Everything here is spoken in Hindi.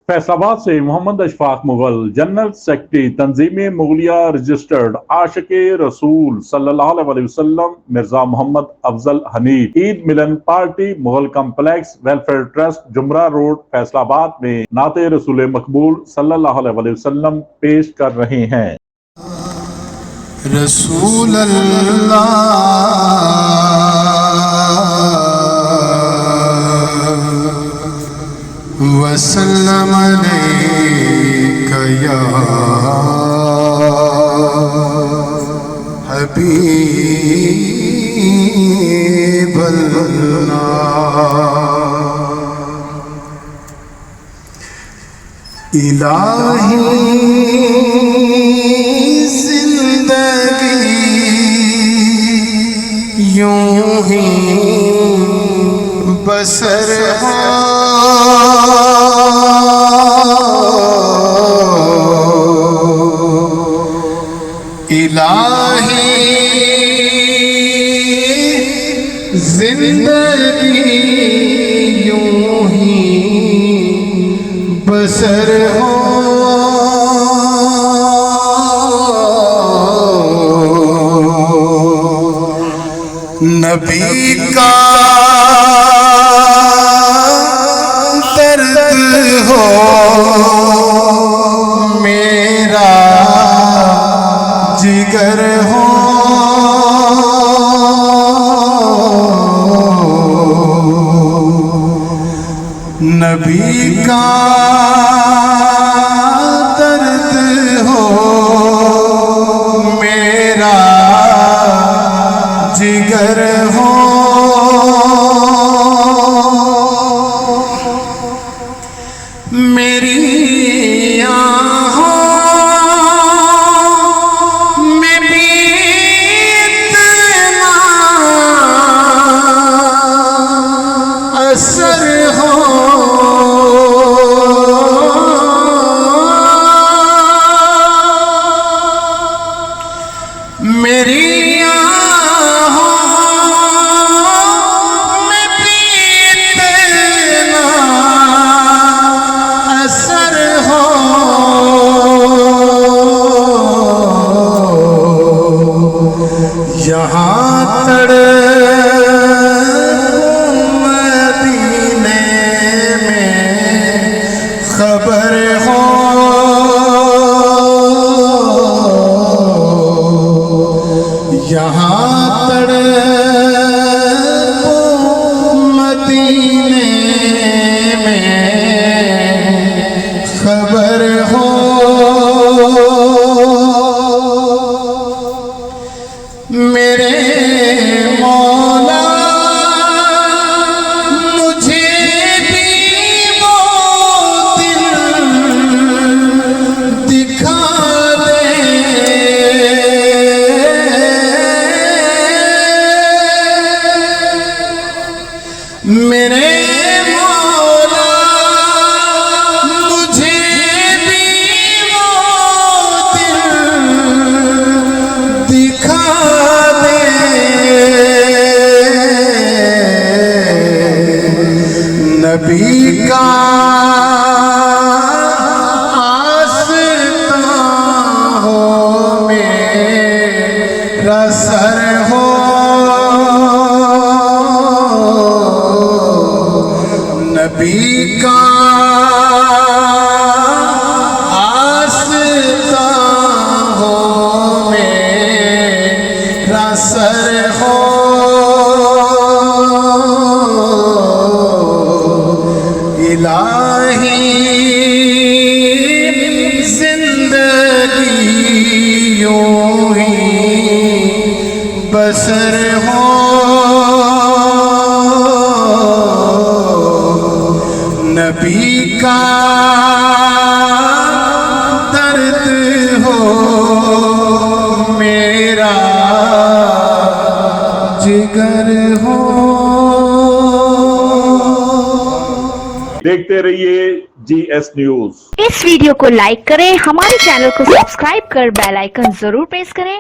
फैसलाबाद से Mohammad Ashfaq Mughal, general secretary Tanzeem Mughalia registered आशिक रसूल सल्लल्लाहु अलैहि वसल्लम Mirza Mohammad Afzal Hanif Eid Milan party Mughal complex welfare trust Jhumra road Faisalabad में नाते रसूल मकबूल सल्लल्लाहु अलैहि वसल्लम पेश कर रहे हैं। रसूल अल्लाह वसल्लम अलैका या हबीब अल्लाह। इलाही जिंदगी यूं ही बसर हो, इलाही जिंदगी यूं ही बसर हो, नबी का दर्द हो मेरा जिगर हो, नबी का दर्द हो मेरा जिगर हो, मेरी आँखों में भी इतना असर हो, मेरी यहाँ मदीने में खबर हो, यहाँ मदीने में खबर हो, मेरे मौला मुझे भी वो दिन दिखा दे, मेरे मौला मुझे भी वो दिन दिखा, नबी का आस्था हो मेरा सर हो, नबी का आस्था हो मेरा सर हो, इलाही जिंदगी यूं ही बसर हो, नबी का दर्द हो मेरा जिगर हो। देखते रहिए GS न्यूज। इस वीडियो को लाइक करें, हमारे चैनल को सब्सक्राइब कर बेल आइकन जरूर प्रेस करें।